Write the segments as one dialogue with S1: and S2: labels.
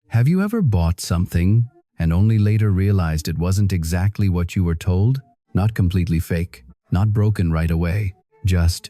S1: Have you ever bought something and only later realized it wasn't exactly what you were told? Not completely fake, not broken right away, just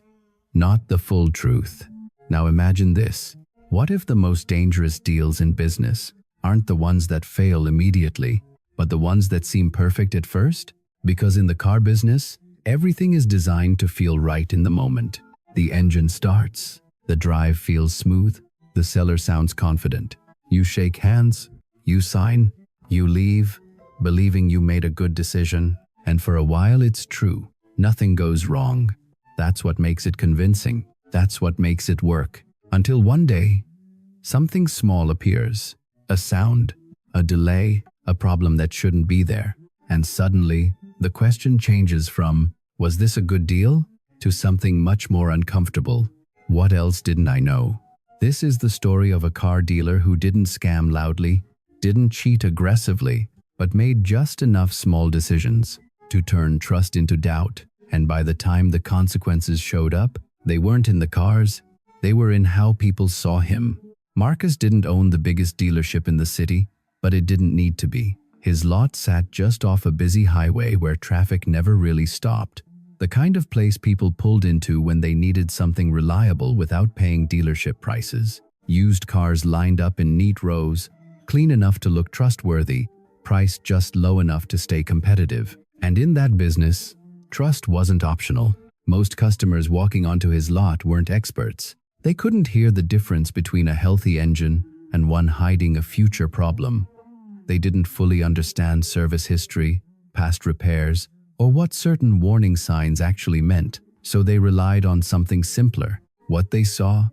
S1: not the full truth. Now imagine this. What if the most dangerous deals in business aren't the ones that fail immediately, but the ones that seem perfect at first? Because in the car business, everything is designed to feel right in the moment. The engine starts, the drive feels smooth, the seller sounds confident. You shake hands, you sign, you leave, believing you made a good decision, and for a while it's true. Nothing goes wrong. That's what makes it convincing. That's what makes it work. Until one day, something small appears. A sound, a delay, a problem that shouldn't be there. And suddenly, the question changes from, was this a good deal? To something much more uncomfortable. What else didn't I know? This is the story of a car dealer who didn't scam loudly, didn't cheat aggressively, but made just enough small decisions to turn trust into doubt. And by the time the consequences showed up, they weren't in the cars, they were in how people saw him. Marcus didn't own the biggest dealership in the city, but it didn't need to be. His lot sat just off a busy highway where traffic never really stopped. The kind of place people pulled into when they needed something reliable without paying dealership prices. Used cars lined up in neat rows, clean enough to look trustworthy, priced just low enough to stay competitive. And in that business, trust wasn't optional. Most customers walking onto his lot weren't experts. They couldn't hear the difference between a healthy engine and one hiding a future problem. They didn't fully understand service history, past repairs, or what certain warning signs actually meant, so they relied on something simpler, what they saw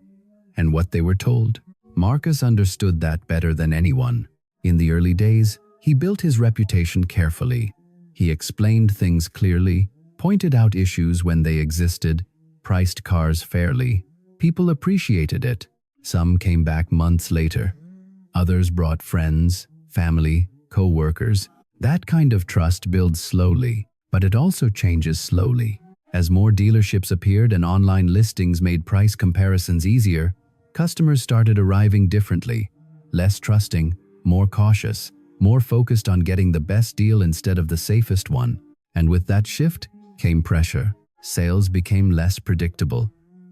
S1: and what they were told. Marcus understood that better than anyone. In the early days, he built his reputation carefully. He explained things clearly, pointed out issues when they existed, priced cars fairly. People appreciated it. Some came back months later. Others brought friends, family, co-workers. That kind of trust builds slowly, but it also changes slowly. As more dealerships appeared and online listings made price comparisons easier, customers started arriving differently, less trusting, more cautious, more focused on getting the best deal instead of the safest one. And with that shift came pressure. Sales became less predictable.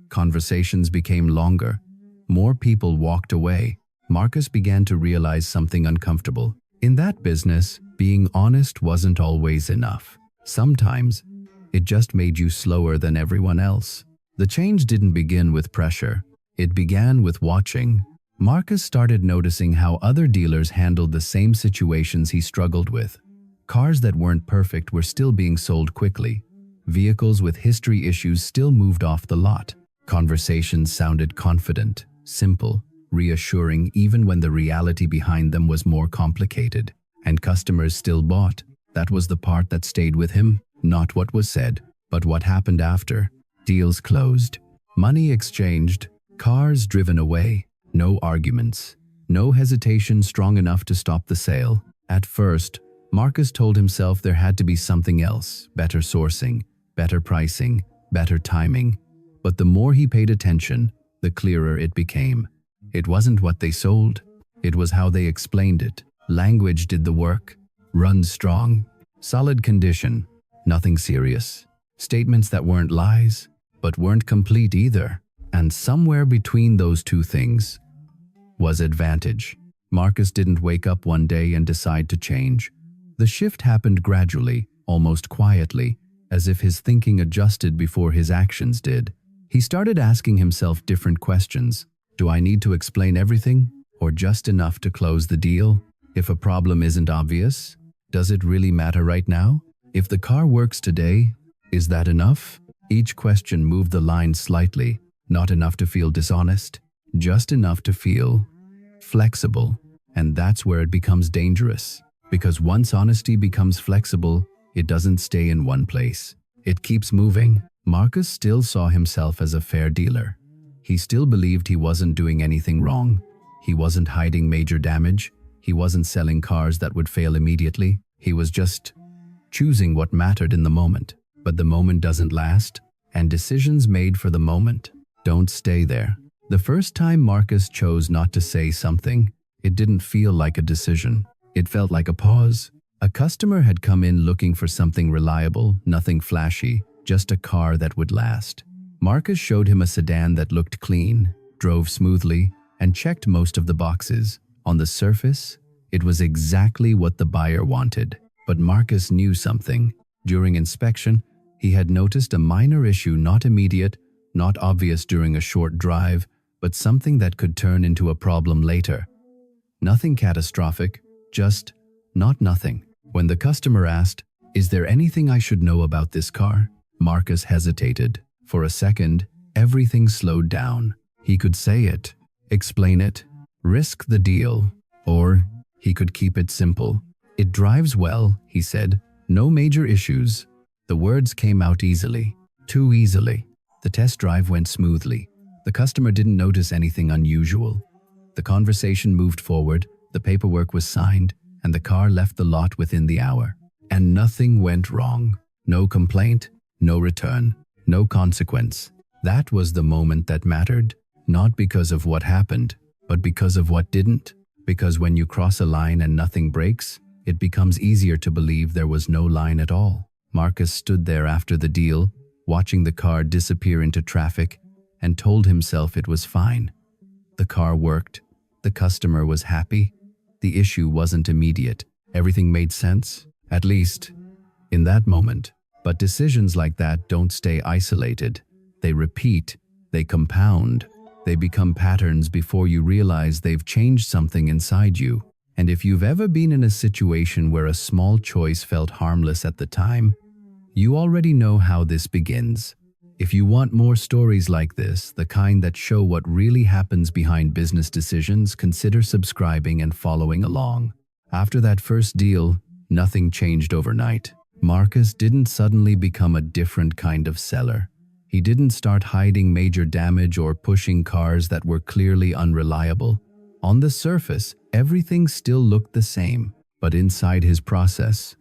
S1: Conversations became longer. More people walked away. Marcus began to realize something uncomfortable. In that business, being honest wasn't always enough. Sometimes, it just made you slower than everyone else. The change didn't begin with pressure. It began with watching. Marcus started noticing how other dealers handled the same situations he struggled with. Cars that weren't perfect were still being sold quickly. Vehicles with history issues still moved off the lot. Conversations sounded confident, simple, reassuring even when the reality behind them was more complicated. And customers still bought. That was the part that stayed with him, not what was said, but what happened after. Deals closed, money exchanged, cars driven away. No arguments, no hesitation strong enough to stop the sale. At first, Marcus told himself there had to be something else, better sourcing, better pricing, better timing. But the more he paid attention, the clearer it became. It wasn't what they sold, it was how they explained it. Language did the work. Run strong, solid condition, nothing serious. Statements that weren't lies, but weren't complete either. And somewhere between those two things was advantage. Marcus didn't wake up one day and decide to change. The shift happened gradually, almost quietly, as if his thinking adjusted before his actions did. He started asking himself different questions. Do I need to explain everything, or just enough to close the deal? If a problem isn't obvious, does it really matter right now? If the car works today, is that enough? Each question moved the line slightly, not enough to feel dishonest, just enough to feel flexible. And that's where it becomes dangerous. Because once honesty becomes flexible, it doesn't stay in one place. It keeps moving. Marcus still saw himself as a fair dealer. He still believed he wasn't doing anything wrong. He wasn't hiding major damage. He wasn't selling cars that would fail immediately. He was just choosing what mattered in the moment. But the moment doesn't last, and decisions made for the moment don't stay there. The first time Marcus chose not to say something, It didn't feel like a decision. It felt like a pause. A customer had come in looking for something reliable, nothing flashy, just a car that would last. Marcus showed him a sedan that looked clean, drove smoothly, and checked most of the boxes. On the surface, it was exactly what the buyer wanted. But Marcus knew something. During inspection, he had noticed a minor issue, not immediate, not obvious during a short drive, but something that could turn into a problem later. Nothing catastrophic, just not nothing. When the customer asked, "Is there anything I should know about this car?" Marcus hesitated. For a second, everything slowed down. He could say it, explain it, risk the deal, or he could keep it simple. "It drives well," he said. "No major issues." The words came out easily, too easily. The test drive went smoothly. The customer didn't notice anything unusual. The conversation moved forward, the paperwork was signed, and the car left the lot within the hour. And nothing went wrong. No complaint, no return, no consequence. That was the moment that mattered, not because of what happened, but because of what didn't. Because when you cross a line and nothing breaks, it becomes easier to believe there was no line at all. Marcus stood there after the deal, watching the car disappear into traffic, and told himself it was fine. The car worked. The customer was happy. The issue wasn't immediate. Everything made sense, at least in that moment. But decisions like that don't stay isolated. They repeat, they compound, they become patterns before you realize they've changed something inside you. And if you've ever been in a situation where a small choice felt harmless at the time, you already know how this begins. If you want more stories like this, the kind that show what really happens behind business decisions, consider subscribing and following along. After that first deal, nothing changed overnight. Marcus didn't suddenly become a different kind of seller. He didn't start hiding major damage or pushing cars that were clearly unreliable. On the surface, everything still looked the same, but inside his process,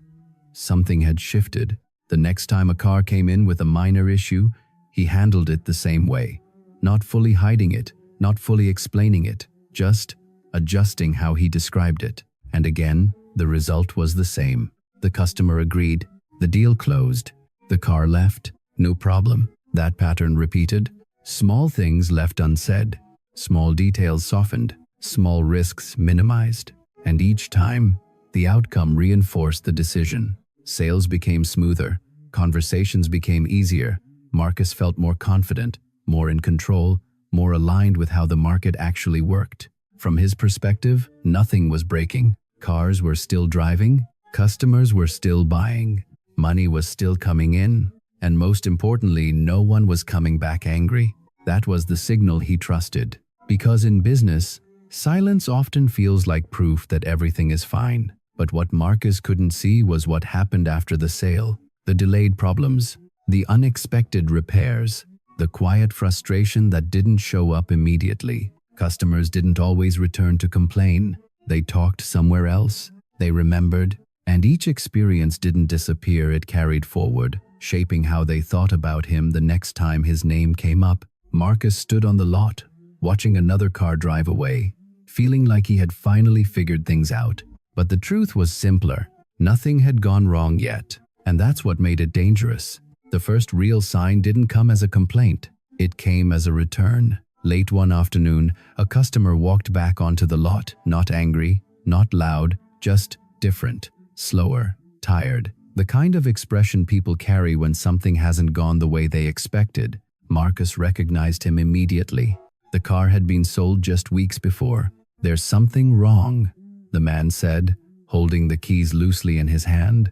S1: something had shifted. The next time a car came in with a minor issue, he handled it the same way, not fully hiding it, not fully explaining it, just adjusting how he described it. And again, the result was the same. The customer agreed. The deal closed. The car left. No problem. That pattern repeated. Small things left unsaid. Small details softened. Small risks minimized. And each time, the outcome reinforced the decision. Sales became smoother. Conversations became easier. Marcus felt more confident, more in control, more aligned with how the market actually worked. From his perspective, nothing was breaking. Cars were still driving, customers were still buying, money was still coming in, and most importantly, no one was coming back angry. That was the signal he trusted. Because in business, silence often feels like proof that everything is fine. But what Marcus couldn't see was what happened after the sale. The delayed problems, the unexpected repairs, the quiet frustration that didn't show up immediately. Customers didn't always return to complain. They talked somewhere else. They remembered. And each experience didn't disappear, it carried forward, shaping how they thought about him the next time his name came up. Marcus stood on the lot, watching another car drive away, feeling like he had finally figured things out. But the truth was simpler. Nothing had gone wrong yet. And that's what made it dangerous. The first real sign didn't come as a complaint. It came as a return. Late one afternoon, a customer walked back onto the lot, not angry, not loud, just different, slower, tired. The kind of expression people carry when something hasn't gone the way they expected. Marcus recognized him immediately. The car had been sold just weeks before. "There's something wrong," the man said, holding the keys loosely in his hand.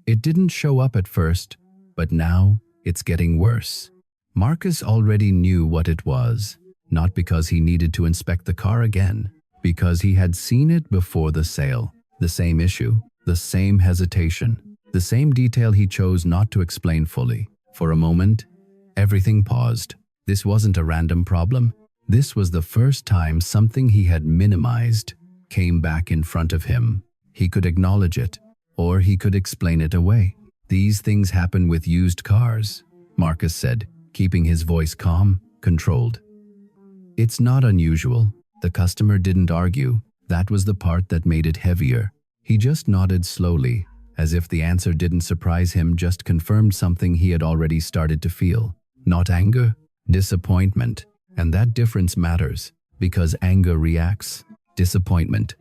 S1: "It didn't show up at first, but now it's getting worse." Marcus already knew what it was, not because he needed to inspect the car again, because he had seen it before the sale. The same issue, the same hesitation, the same detail he chose not to explain fully. For a moment, everything paused. This wasn't a random problem. This was the first time something he had minimized came back in front of him. He could acknowledge it, or he could explain it away. "These things happen with used cars," Marcus said, keeping his voice calm, controlled. "It's not unusual." The customer didn't argue, That was the part that made it heavier. He just nodded slowly, as if the answer didn't surprise him, just confirmed something he had already started to feel. Not anger, disappointment. And that difference matters, because anger reacts. Disappointment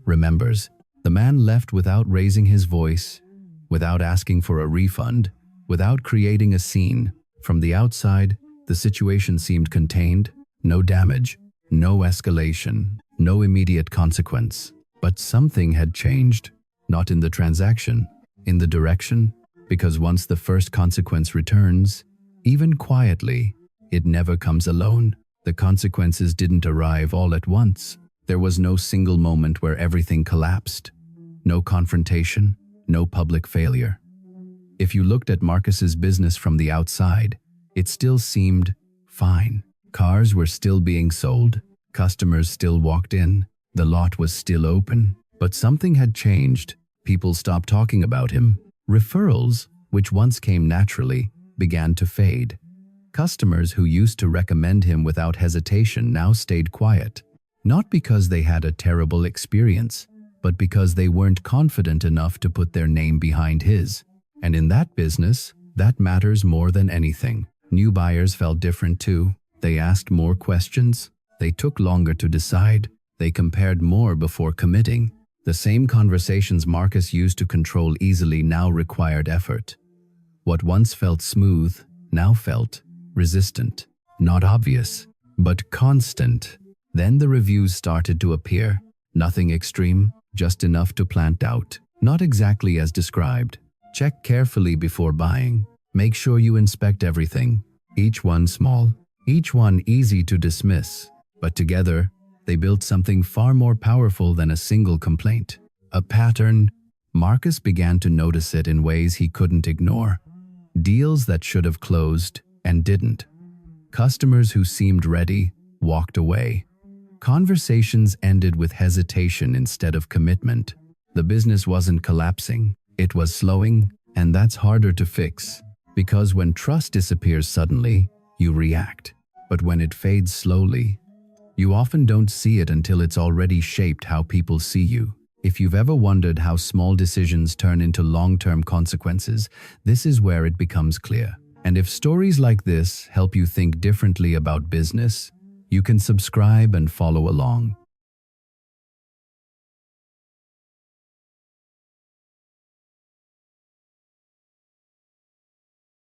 S1: remembers. The man left without raising his voice, without asking for a refund, without creating a scene. From the outside, the situation seemed contained. No damage, no escalation, no immediate consequence. But something had changed. Not in the transaction, in the direction, because once the first consequence returns, even quietly, it never comes alone. The consequences didn't arrive all at once. There was no single moment where everything collapsed. No confrontation, no public failure. If you looked at Marcus's business from the outside, it still seemed fine. Cars were still being sold, customers still walked in, the lot was still open. But something had changed. People stopped talking about him. Referrals, which once came naturally, began to fade. Customers who used to recommend him without hesitation now stayed quiet. Not because they had a terrible experience, but because they weren't confident enough to put their name behind his. And in that business, that matters more than anything. New buyers felt different too. They asked more questions. They took longer to decide. They compared more before committing. The same conversations Marcus used to control easily now required effort. What once felt smooth now felt resistant. Not obvious, but constant. Then the reviews started to appear. Nothing extreme, just enough to plant doubt. Not exactly as described. Check carefully before buying. Make sure you inspect everything. Each one small, each one easy to dismiss. But together, they built something far more powerful than a single complaint. A pattern. Marcus began to notice it in ways he couldn't ignore. Deals that should have closed and didn't. Customers who seemed ready walked away. Conversations ended with hesitation instead of commitment. The business wasn't collapsing, it was slowing, and that's harder to fix. Because when trust disappears suddenly, you react. But when it fades slowly, you often don't see it until it's already shaped how people see you. If you've ever wondered how small decisions turn into long-term consequences, this is where it becomes clear. And if stories like this help you think differently about business, you can subscribe and follow along.